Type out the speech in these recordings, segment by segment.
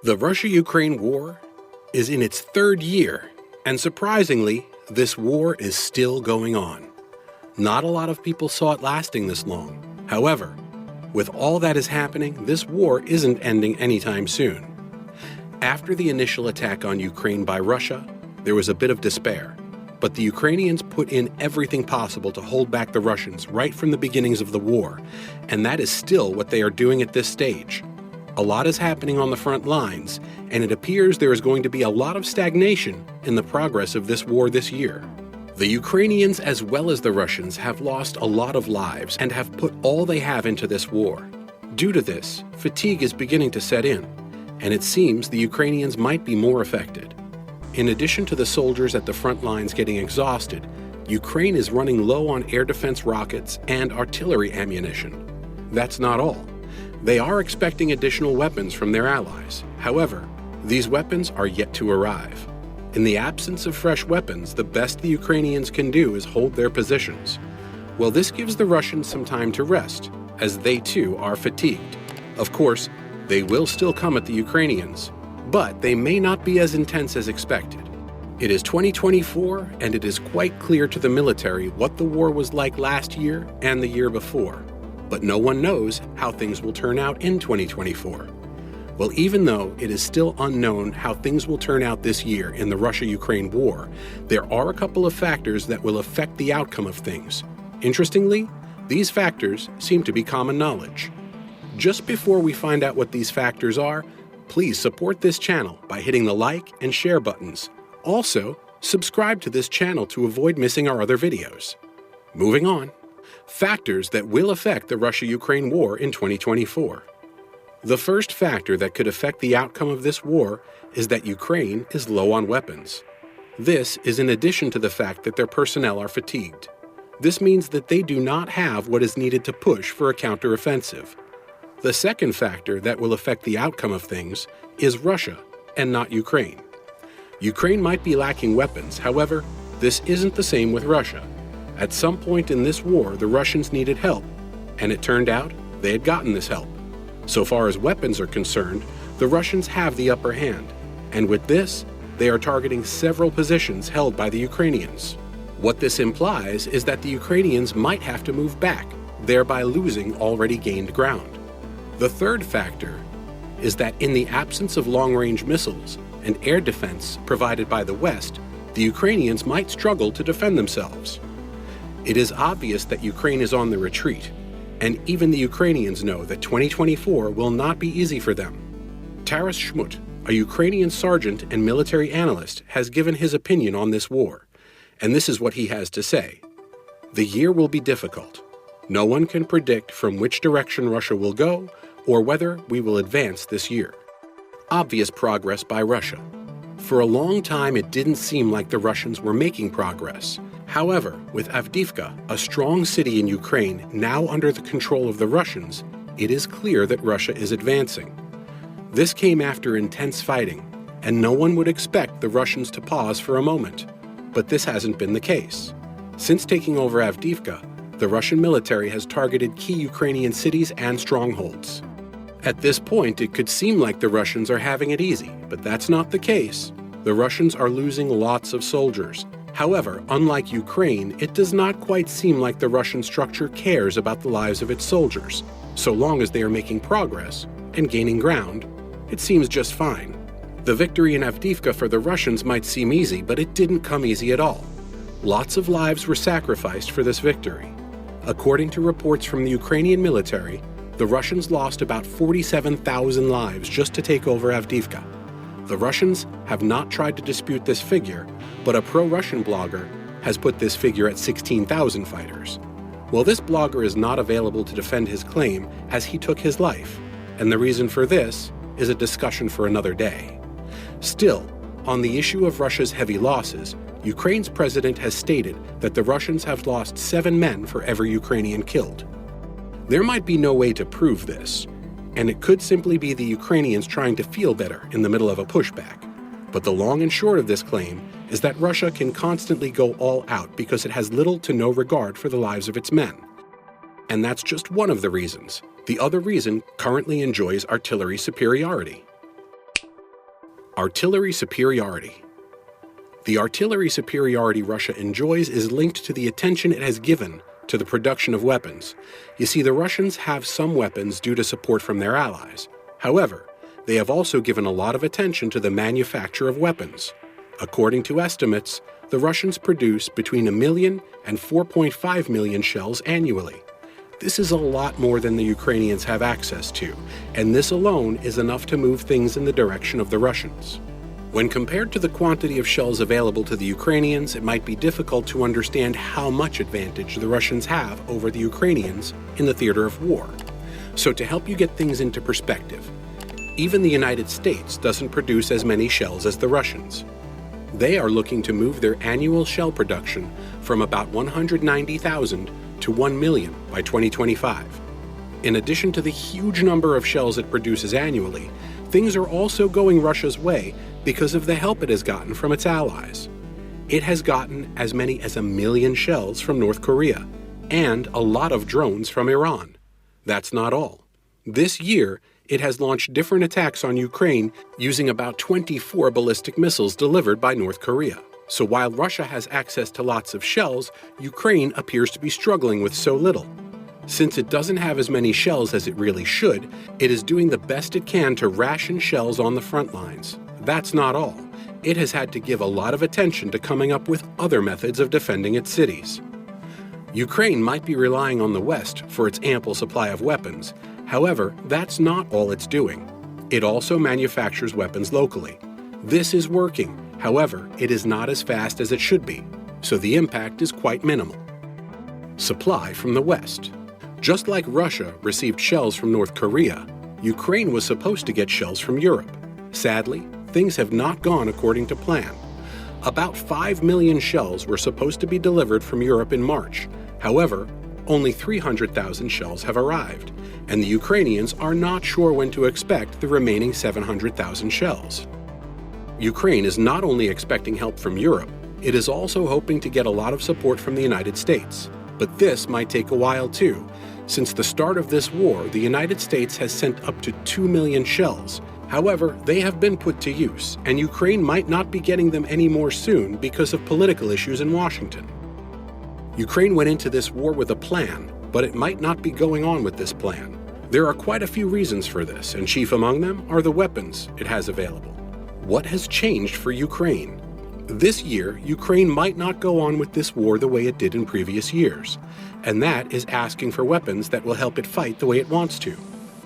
The Russia-Ukraine war is in its third year, and surprisingly, this war is still going on. Not a lot of people saw it lasting this long. However, with all that is happening, this war isn't ending anytime soon. After the initial attack on Ukraine by Russia, there was a bit of despair. But the Ukrainians put in everything possible to hold back the Russians right from the beginnings of the war, and that is still what they are doing at this stage. A lot is happening on the front lines, and it appears there is going to be a lot of stagnation in the progress of this war this year. The Ukrainians, as well as the Russians, have lost a lot of lives and have put all they have into this war. Due to this, fatigue is beginning to set in, and it seems the Ukrainians might be more affected. In addition to the soldiers at the front lines getting exhausted, Ukraine is running low on air defense rockets and artillery ammunition. That's not all. They are expecting additional weapons from their allies. However, these weapons are yet to arrive. In the absence of fresh weapons, the best the Ukrainians can do is hold their positions. Well, this gives the Russians some time to rest, as they too are fatigued. Of course, they will still come at the Ukrainians, but they may not be as intense as expected. It is 2024, and it is quite clear to the military what the war was like last year and the year before. But no one knows how things will turn out in 2024. Well, even though it is still unknown how things will turn out this year in the Russia-Ukraine war, there are a couple of factors that will affect the outcome of things. Interestingly, these factors seem to be common knowledge. Just before we find out what these factors are, please support this channel by hitting the like and share buttons. Also, subscribe to this channel to avoid missing our other videos. Moving on. Factors that will affect the Russia-Ukraine war in 2024. The first factor that could affect the outcome of this war is that Ukraine is low on weapons. This is in addition to the fact that their personnel are fatigued. This means that they do not have what is needed to push for a counteroffensive. The second factor that will affect the outcome of things is Russia and not Ukraine. Ukraine might be lacking weapons, however, this isn't the same with Russia. At some point in this war, the Russians needed help, and it turned out they had gotten this help. So far as weapons are concerned, the Russians have the upper hand, and with this, they are targeting several positions held by the Ukrainians. What this implies is that the Ukrainians might have to move back, thereby losing already gained ground. The third factor is that in the absence of long-range missiles and air defense provided by the West, the Ukrainians might struggle to defend themselves. It is obvious that Ukraine is on the retreat, and even the Ukrainians know that 2024 will not be easy for them. Taras Chmut, a Ukrainian sergeant and military analyst, has given his opinion on this war, and this is what he has to say. The year will be difficult. No one can predict from which direction Russia will go or whether we will advance this year. Obvious progress by Russia. For a long time, it didn't seem like the Russians were making progress. However, with Avdiivka, a strong city in Ukraine, now under the control of the Russians, it is clear that Russia is advancing. This came after intense fighting, and no one would expect the Russians to pause for a moment. But this hasn't been the case. Since taking over Avdiivka, the Russian military has targeted key Ukrainian cities and strongholds. At this point, it could seem like the Russians are having it easy, but that's not the case. The Russians are losing lots of soldiers. However, unlike Ukraine, it does not quite seem like the Russian structure cares about the lives of its soldiers. So long as they are making progress and gaining ground, it seems just fine. The victory in Avdiivka for the Russians might seem easy, but it didn't come easy at all. Lots of lives were sacrificed for this victory. According to reports from the Ukrainian military, the Russians lost about 47,000 lives just to take over Avdiivka. The Russians have not tried to dispute this figure, but a pro-Russian blogger has put this figure at 16,000 fighters. Well, this blogger is not available to defend his claim as he took his life, and the reason for this is a discussion for another day. Still, on the issue of Russia's heavy losses, Ukraine's president has stated that the Russians have lost 7 men for every Ukrainian killed. There might be no way to prove this, and it could simply be the Ukrainians trying to feel better in the middle of a pushback. But the long and short of this claim is that Russia can constantly go all out because it has little to no regard for the lives of its men. And that's just one of the reasons. The other reason currently enjoys artillery superiority. Artillery superiority. The artillery superiority Russia enjoys is linked to the attention it has given to the production of weapons. You see, the Russians have some weapons due to support from their allies. However, they have also given a lot of attention to the manufacture of weapons. According to estimates, the Russians produce between 1 million and 4.5 million shells annually. This is a lot more than the Ukrainians have access to, and this alone is enough to move things in the direction of the Russians. When compared to the quantity of shells available to the Ukrainians, it might be difficult to understand how much advantage the Russians have over the Ukrainians in the theater of war. So to help you get things into perspective, even the United States doesn't produce as many shells as the Russians. They are looking to move their annual shell production from about 190,000 to 1 million by 2025. In addition to the huge number of shells it produces annually, things are also going Russia's way because of the help it has gotten from its allies. It has gotten as many as 1 million shells from North Korea and a lot of drones from Iran. That's not all. This year, it has launched different attacks on Ukraine using about 24 ballistic missiles delivered by North Korea. So while Russia has access to lots of shells, Ukraine appears to be struggling with so little. Since it doesn't have as many shells as it really should, it is doing the best it can to ration shells on the front lines. That's not all. It has had to give a lot of attention to coming up with other methods of defending its cities. Ukraine might be relying on the West for its ample supply of weapons. However, that's not all it's doing. It also manufactures weapons locally. This is working. However, it is not as fast as it should be, so the impact is quite minimal. Supply from the West. Just like Russia received shells from North Korea, Ukraine was supposed to get shells from Europe. Sadly, things have not gone according to plan. About 5 million shells were supposed to be delivered from Europe in March. However, only 300,000 shells have arrived, and the Ukrainians are not sure when to expect the remaining 700,000 shells. Ukraine is not only expecting help from Europe, it is also hoping to get a lot of support from the United States. But this might take a while too. Since the start of this war, the United States has sent up to 2 million shells. However, they have been put to use, and Ukraine might not be getting them anymore soon because of political issues in Washington. Ukraine went into this war with a plan, but it might not be going on with this plan. There are quite a few reasons for this, and chief among them are the weapons it has available. What has changed for Ukraine? This year, Ukraine might not go on with this war the way it did in previous years, and that is asking for weapons that will help it fight the way it wants to.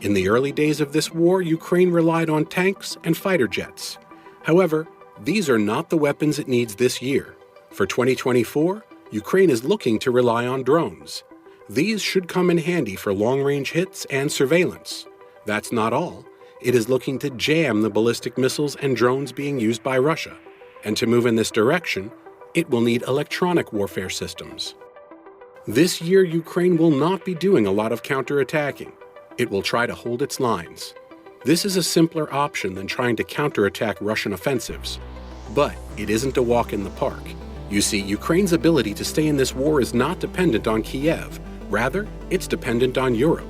In the early days of this war, Ukraine relied on tanks and fighter jets. However, these are not the weapons it needs this year. For 2024, Ukraine is looking to rely on drones. These should come in handy for long-range hits and surveillance. That's not all. It is looking to jam the ballistic missiles and drones being used by Russia. And to move in this direction, it will need electronic warfare systems. This year, Ukraine will not be doing a lot of counterattacking. It will try to hold its lines. This is a simpler option than trying to counterattack Russian offensives. But it isn't a walk in the park. You see, Ukraine's ability to stay in this war is not dependent on Kiev. Rather, it's dependent on Europe.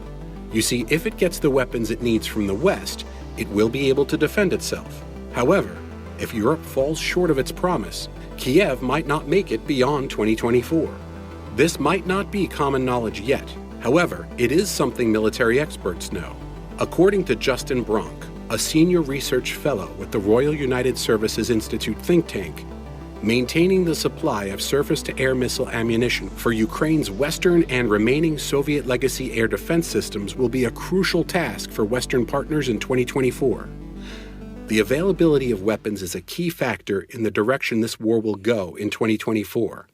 You see, if it gets the weapons it needs from the West, it will be able to defend itself. However, if Europe falls short of its promise, Kiev might not make it beyond 2024. This might not be common knowledge yet. However, it is something military experts know. According to Justin Bronk, a senior research fellow with the Royal United Services Institute think tank, maintaining the supply of surface-to-air missile ammunition for Ukraine's Western and remaining Soviet legacy air defense systems will be a crucial task for Western partners in 2024. The availability of weapons is a key factor in the direction this war will go in 2024.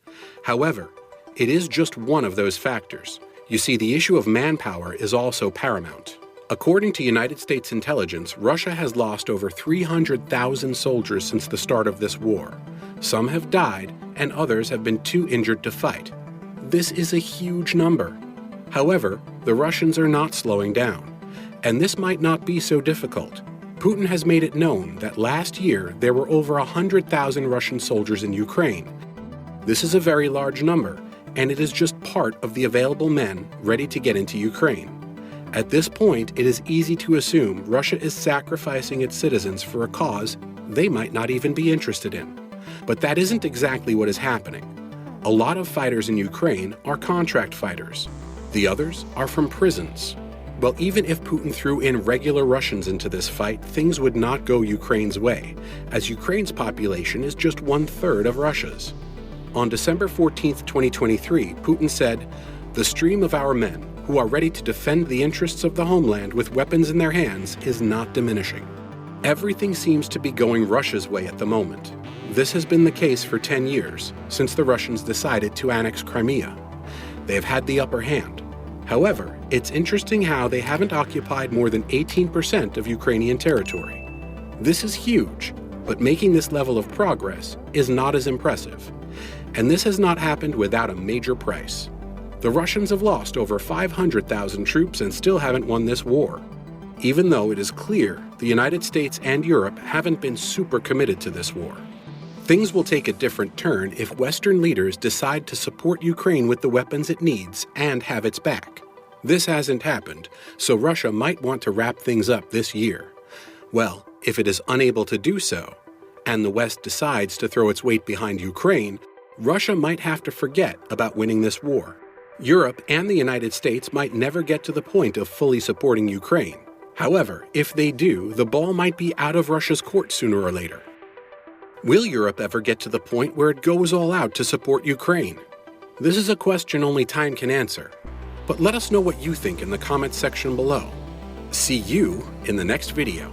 However, it is just one of those factors. You see, the issue of manpower is also paramount. According to United States intelligence, Russia has lost over 300,000 soldiers since the start of this war. Some have died, and others have been too injured to fight. This is a huge number. However, the Russians are not slowing down, and this might not be so difficult. Putin has made it known that last year there were over 100,000 Russian soldiers in Ukraine. This is a very large number, and it is just part of the available men ready to get into Ukraine. At this point, it is easy to assume Russia is sacrificing its citizens for a cause they might not even be interested in. But that isn't exactly what is happening. A lot of fighters in Ukraine are contract fighters. The others are from prisons. Well, even if Putin threw in regular Russians into this fight, things would not go Ukraine's way, as Ukraine's population is just 1/3 of Russia's. On December 14, 2023, Putin said, "The stream of our men, who are ready to defend the interests of the homeland with weapons in their hands, is not diminishing." Everything seems to be going Russia's way at the moment. This has been the case for 10 years, since the Russians decided to annex Crimea. They have had the upper hand. However, it's interesting how they haven't occupied more than 18% of Ukrainian territory. This is huge, but making this level of progress is not as impressive. And this has not happened without a major price. The Russians have lost over 500,000 troops and still haven't won this war, even though it is clear the United States and Europe haven't been super committed to this war. Things will take a different turn if Western leaders decide to support Ukraine with the weapons it needs and have its back. This hasn't happened, so Russia might want to wrap things up this year. Well, if it is unable to do so, and the West decides to throw its weight behind Ukraine, Russia might have to forget about winning this war. Europe and the United States might never get to the point of fully supporting Ukraine. However, if they do, the ball might be out of Russia's court sooner or later. Will Europe ever get to the point where it goes all out to support Ukraine? This is a question only time can answer. But let us know what you think in the comments section below. See you in the next video.